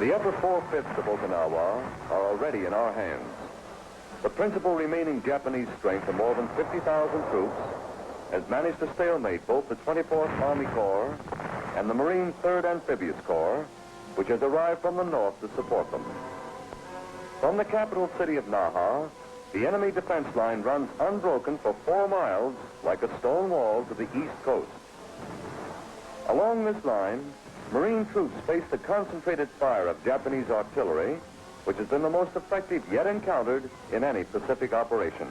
The upper 4/5 of Okinawa are already in our hands. The principal remaining Japanese strength of more than 50,000 troops has managed to stalemate both the 24th Army Corps and the Marine 3rd Amphibious Corps, which has arrived from the north to support them. From the capital city of Naha, the enemy defense line runs unbroken for 4 miles like a stone wall to the east coast. Along this line, Marine troops face the concentrated fire of Japanese artillery, which has been the most effective yet encountered in any Pacific operation.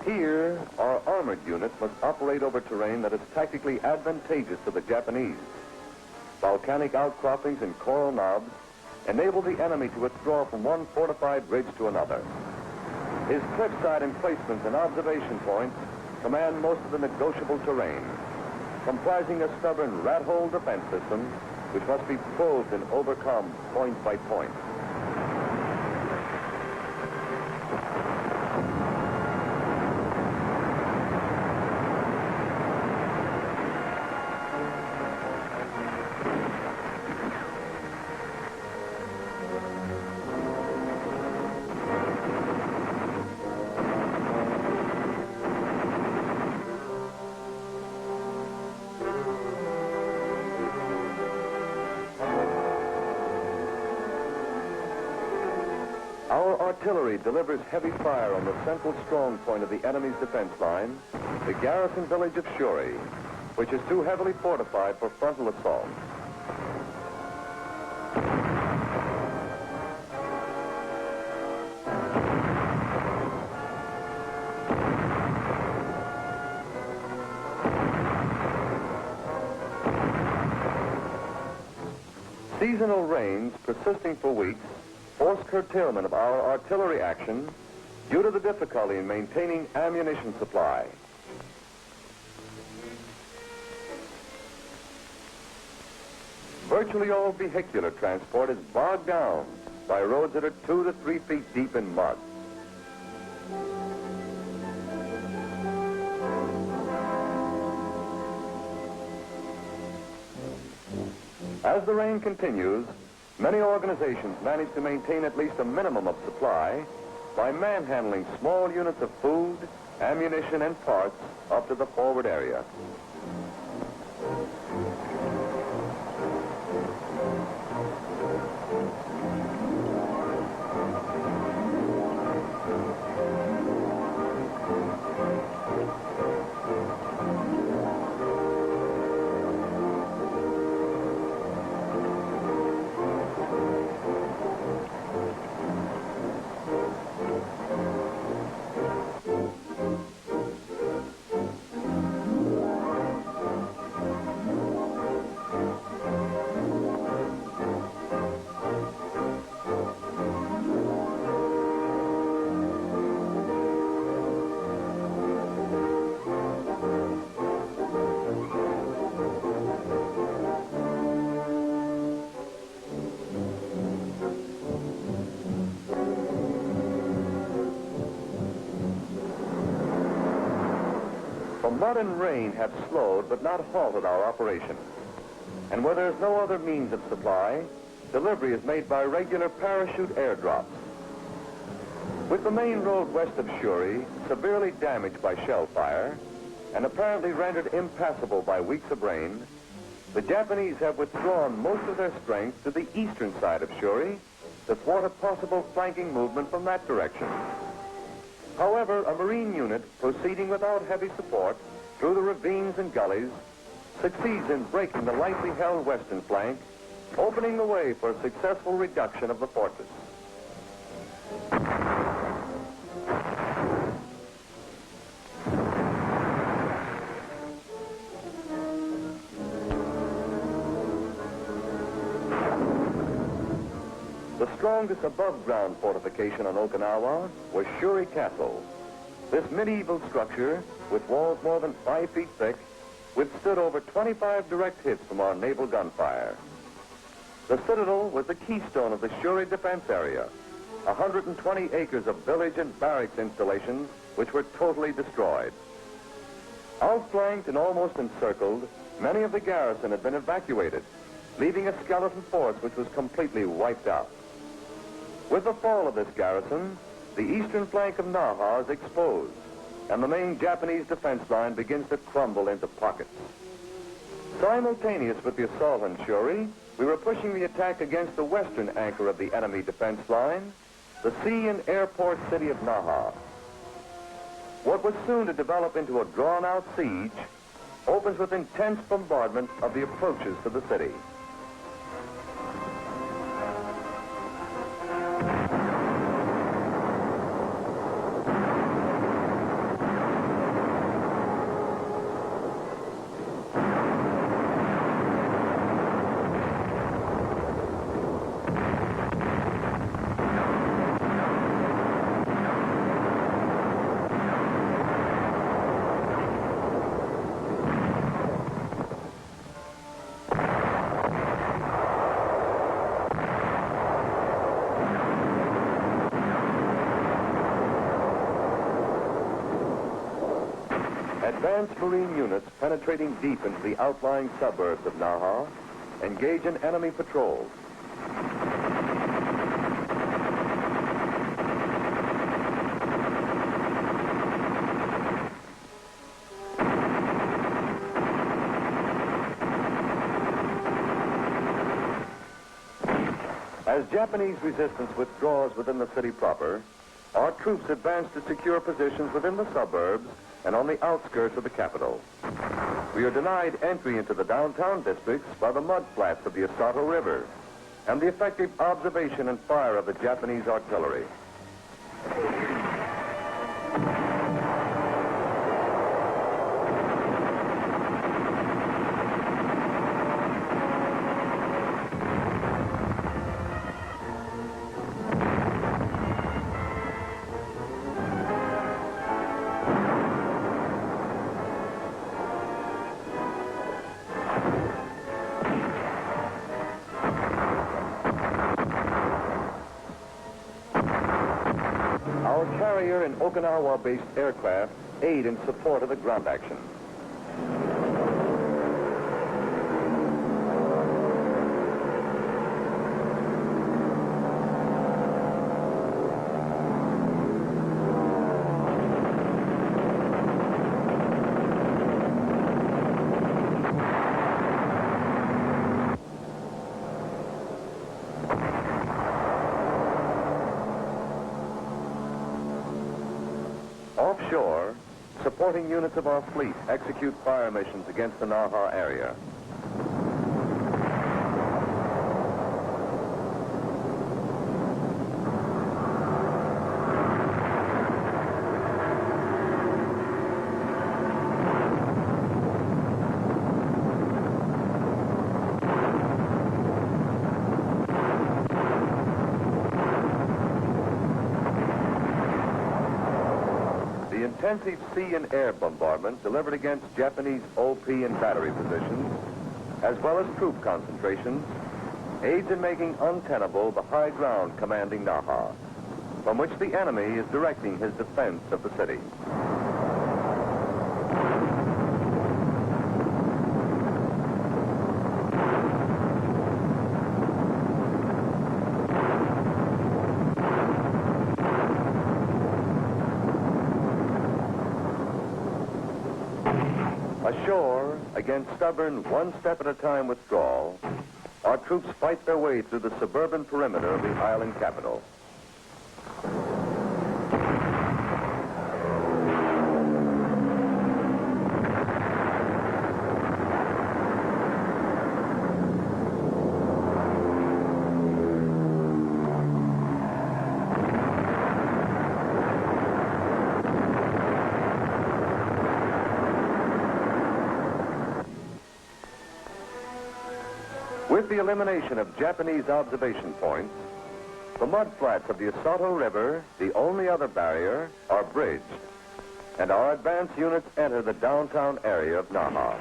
Here, our armored units must operate over terrain that is tactically advantageous to the Japanese. Volcanic outcroppings and coral knobs enable the enemy to withdraw from one fortified ridge to another. His cliffside emplacements and observation points command most of the negotiable terrain, comprising a stubborn rat-hole defense system which must be probed and overcome point by point. Our artillery delivers heavy fire on the central strong point of the enemy's defense line, the garrison village of Shuri, which is too heavily fortified for frontal assault. Seasonal rains persisting for weeks forced curtailment of our artillery action due to the difficulty in maintaining ammunition supply. Virtually all vehicular transport is bogged down by roads that are 2 to 3 feet deep in mud. As the rain continues, many organizations manage to maintain at least a minimum of supply by manhandling small units of food, ammunition, and parts up to the forward area. The mud and rain have slowed but not halted our operation. And where there's no other means of supply, delivery is made by regular parachute airdrops. With the main road west of Shuri severely damaged by shell fire and apparently rendered impassable by weeks of rain, The Japanese have withdrawn most of their strength to the eastern side of Shuri to thwart a possible flanking movement from that direction. However, a Marine unit proceeding without heavy support through the ravines and gullies succeeds in breaking the lightly held western flank, opening the way for a successful reduction of the fortress. The strongest above-ground fortification on Okinawa was Shuri Castle. This medieval structure, with walls more than 5 feet thick, withstood over 25 direct hits from our naval gunfire. The citadel was the keystone of the Shuri defense area, 120 acres of village and barracks installations which were totally destroyed. Outflanked and almost encircled, many of the garrison had been evacuated, leaving a skeleton force which was completely wiped out. With the fall of this garrison, the eastern flank of Naha is exposed, and the main Japanese defense line begins to crumble into pockets. Simultaneous with the assault on Shuri, we were pushing the attack against the western anchor of the enemy defense line, the sea and airport city of Naha. What was soon to develop into a drawn-out siege opens with intense bombardment of the approaches to the city. Advanced Marine units penetrating deep into the outlying suburbs of Naha engage in enemy patrols. As Japanese resistance withdraws within the city proper, our troops advance to secure positions within the suburbs and on the outskirts of the capital. We are denied entry into the downtown districts by the mud flats of the Asato River and the effective observation and fire of the Japanese artillery. Our carrier and Okinawa-based aircraft aid in support of the ground action. Offshore, supporting units of our fleet execute fire missions against the Naha area. The intensive sea and air bombardment delivered against Japanese OP and battery positions, as well as troop concentrations, aids in making untenable the high ground commanding Naha, from which the enemy is directing his defense of the city. Ashore, against stubborn one-step-at-a-time withdrawal, our troops fight their way through the suburban perimeter of the island capital. With the elimination of Japanese observation points, the mud flats of the Osato River, the only other barrier, are bridged, and our advance units enter the downtown area of Naha.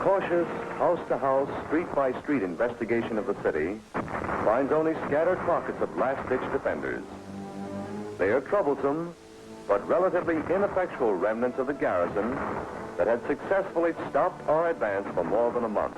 Cautious house-to-house, street-by-street investigation of the city finds only scattered pockets of last-ditch defenders. They are troublesome, but relatively ineffectual remnants of the garrison that had successfully stopped our advance for more than a month.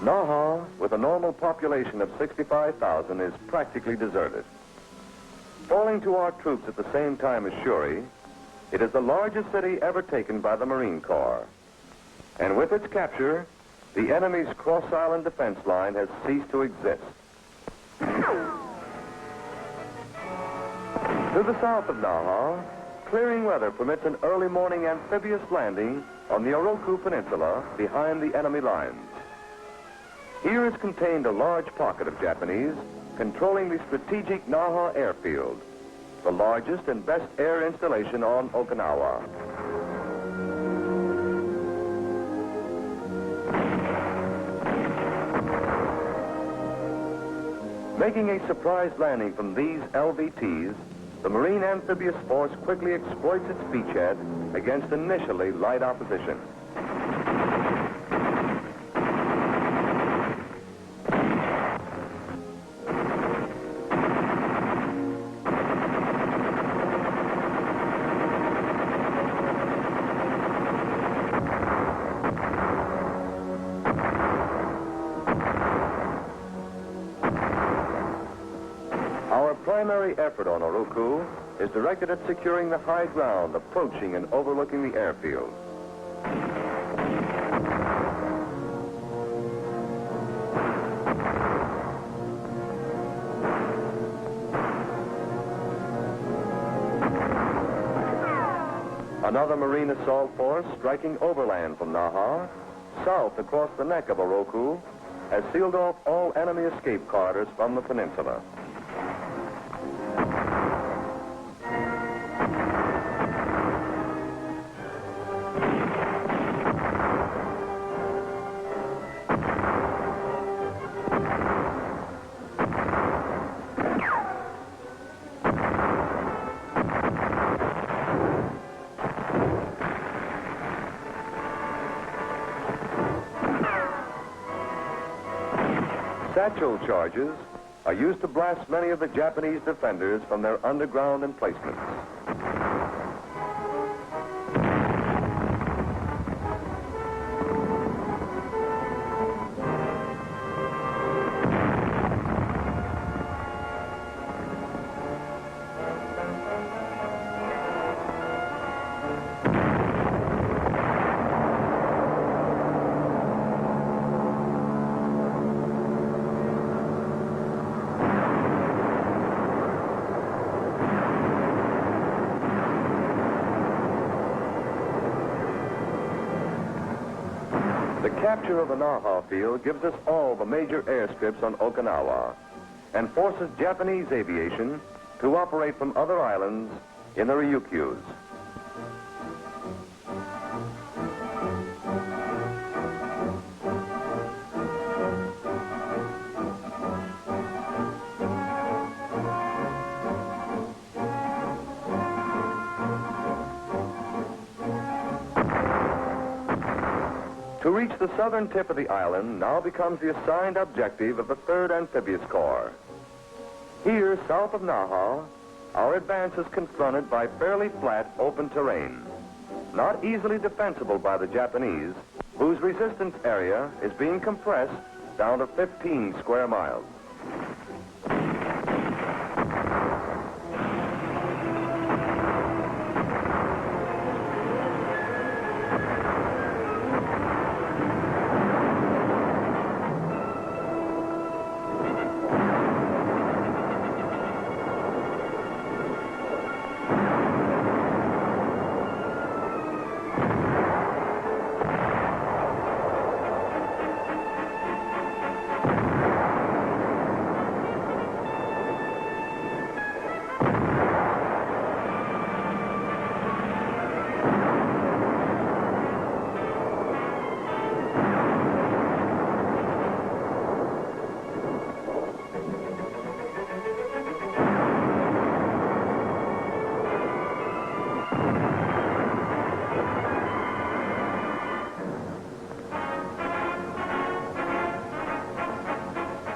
Naha, with a normal population of 65,000, is practically deserted. Falling to our troops at the same time as Shuri, it is the largest city ever taken by the Marine Corps. And with its capture, the enemy's cross-island defense line has ceased to exist. To the south of Naha, clearing weather permits an early morning amphibious landing on the Oroku Peninsula behind the enemy lines. Here is contained a large pocket of Japanese controlling the strategic Naha airfield, the largest and best air installation on Okinawa. Making a surprise landing from these LVTs, the Marine Amphibious Force quickly exploits its beachhead against initially light opposition. Our primary effort on Oroku is directed at securing the high ground approaching and overlooking the airfield. Another Marine assault force striking overland from Naha, south across the neck of Oroku, has sealed off all enemy escape corridors from the peninsula. Satchel charges are used to blast many of the Japanese defenders from their underground emplacements. The capture of the Naha field gives us all the major airstrips on Okinawa and forces Japanese aviation to operate from other islands in the Ryukyus. To reach the southern tip of the island now becomes the assigned objective of the 3rd Amphibious Corps. Here, south of Naha, our advance is confronted by fairly flat, open terrain, not easily defensible by the Japanese, whose resistance area is being compressed down to 15 square miles.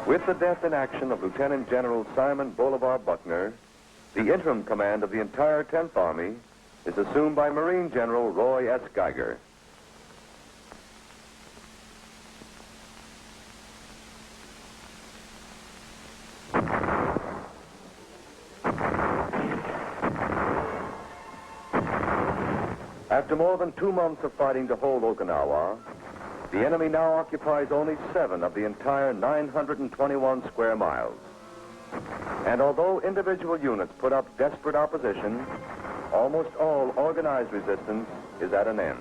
With the death in action of Lieutenant General Simon Bolivar Buckner, the interim command of the entire 10th Army is assumed by Marine General Roy S. Geiger. After more than 2 months of fighting to hold Okinawa, the enemy now occupies only 7 of the entire 921 square miles. And although individual units put up desperate opposition, almost all organized resistance is at an end.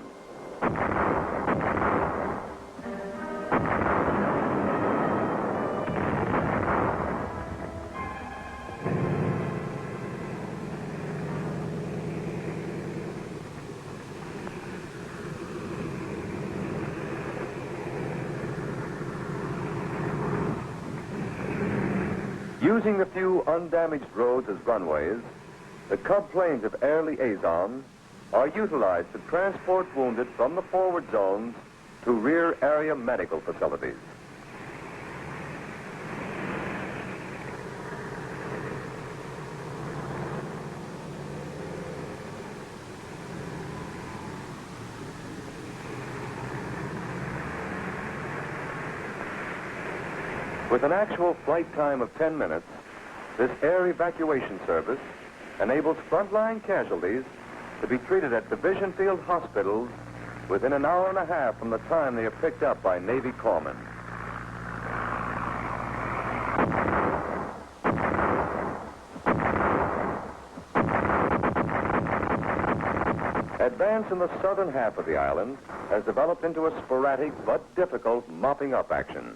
Using the few undamaged roads as runways, the Cub planes of Air Liaison are utilized to transport wounded from the forward zones to rear area medical facilities. With an actual flight time of 10 minutes, this air evacuation service enables frontline casualties to be treated at Division Field hospitals within an hour and a half from the time they are picked up by Navy corpsmen. Advance in the southern half of the island has developed into a sporadic but difficult mopping up action.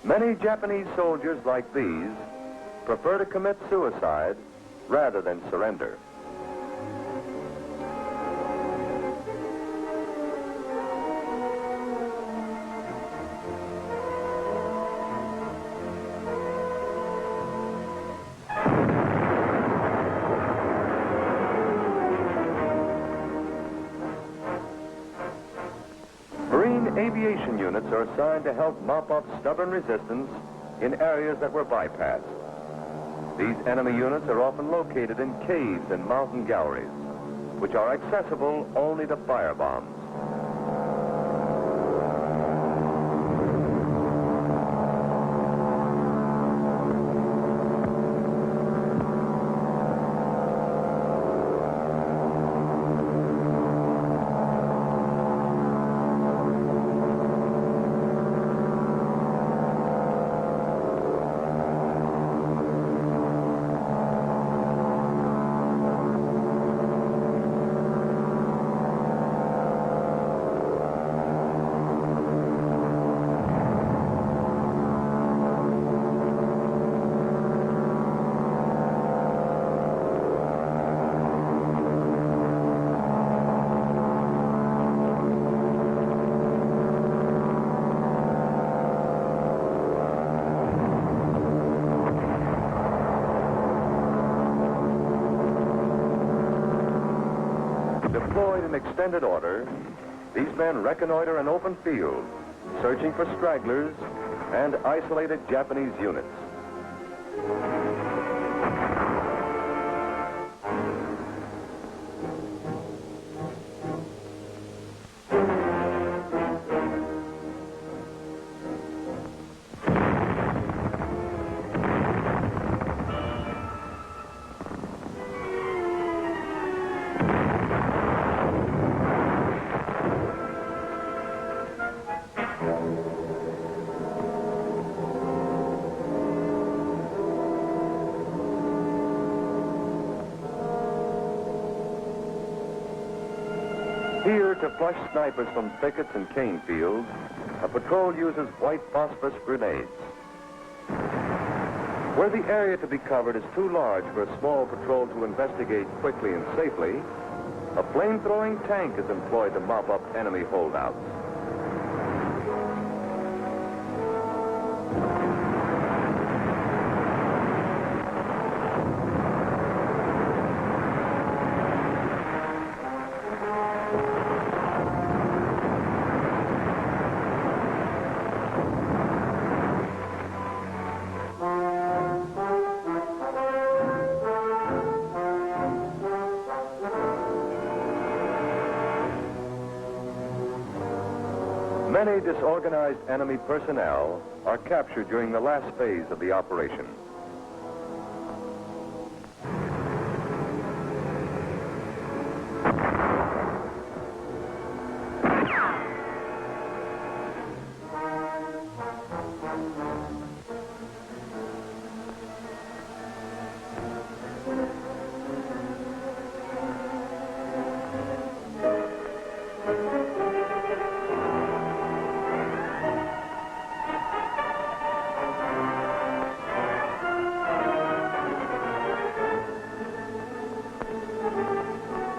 Many Japanese soldiers like these prefer to commit suicide rather than surrender. Aviation units are assigned to help mop up stubborn resistance in areas that were bypassed. These enemy units are often located in caves and mountain galleries, which are accessible only to firebombs. Deployed in extended order, these men reconnoiter an open field, searching for stragglers and isolated Japanese units. Here, to flush snipers from thickets and cane fields, a patrol uses white phosphorus grenades. Where the area to be covered is too large for a small patrol to investigate quickly and safely, a flame-throwing tank is employed to mop up enemy holdouts. Many disorganized enemy personnel are captured during the last phase of the operation.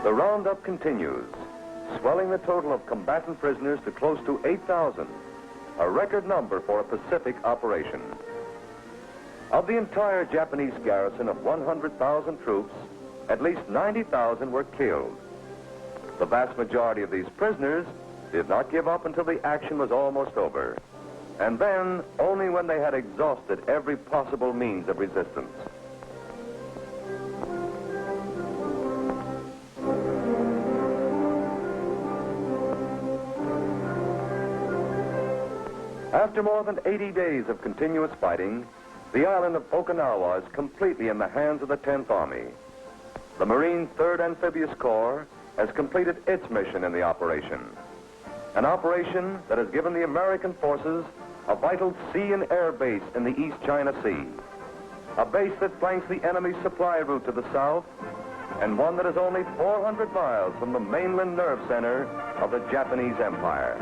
The roundup continues, swelling the total of combatant prisoners to close to 8,000, a record number for a Pacific operation. Of the entire Japanese garrison of 100,000 troops, at least 90,000 were killed. The vast majority of these prisoners did not give up until the action was almost over, and then only when they had exhausted every possible means of resistance. After more than 80 days of continuous fighting, the island of Okinawa is completely in the hands of the 10th Army. The Marine 3rd Amphibious Corps has completed its mission in the operation, an operation that has given the American forces a vital sea and air base in the East China Sea, a base that flanks the enemy's supply route to the south, and one that is only 400 miles from the mainland nerve center of the Japanese Empire.